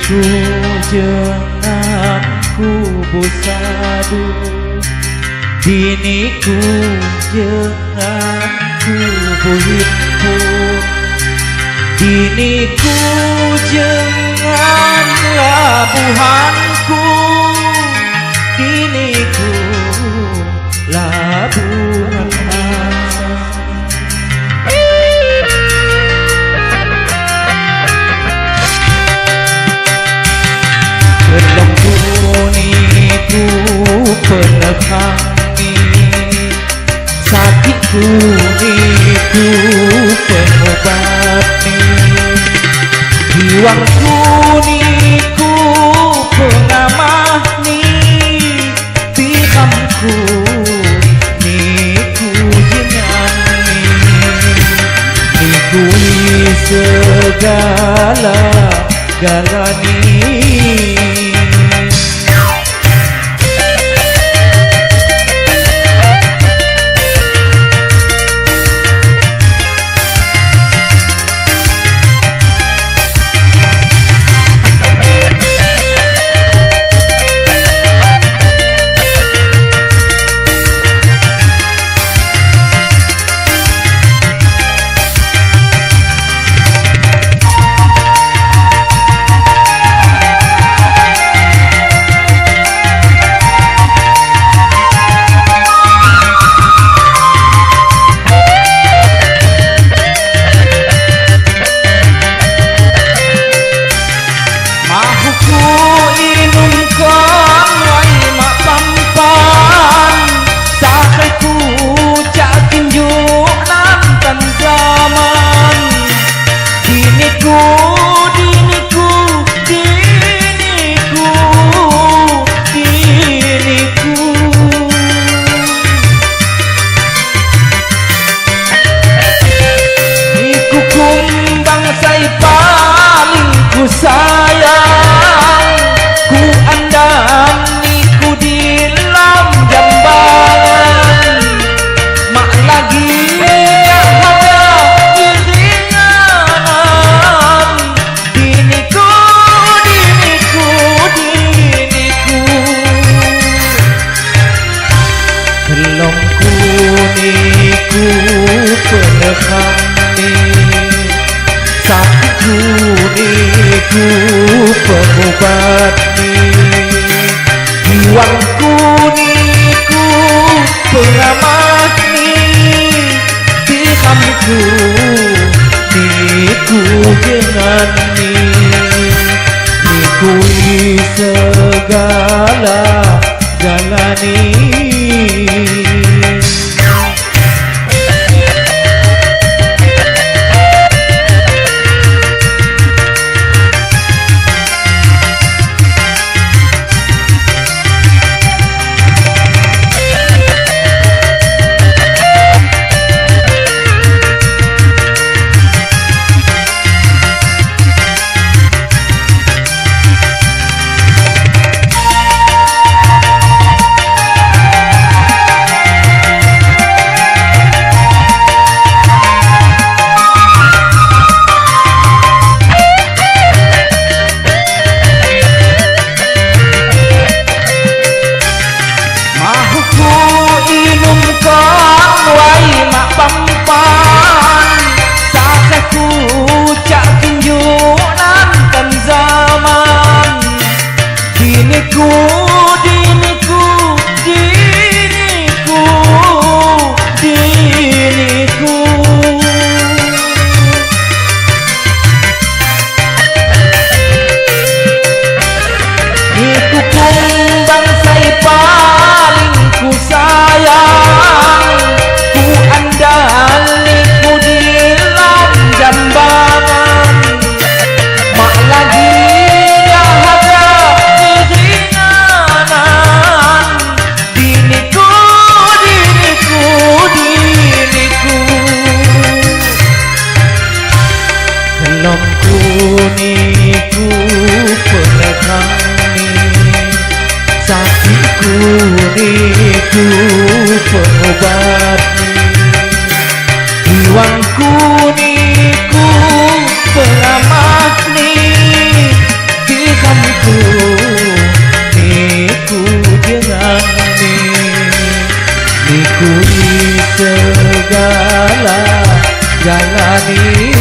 Ku jangan ku busadu, dini ku jangan ku buhimpun, dini ku jangan labuhanku, dini ku labuhan asa. Ku penekani sakitku ni ku pengobati, jiwaku ni ku pengamah ni, tikamku ni ku jenani, ni ku segala galani. Sayang, ku andani ku dilam jambangan, mak lagi ada iringan, diniku, diniku, diniku, belum ku niku penekani, sakitku niku pengobati, jiwaku niku pengamati, tikamku niku jenani, niku segala jalani. Niku penekani, sakitku niku pengobati, jiwaku niku pengamati, jalani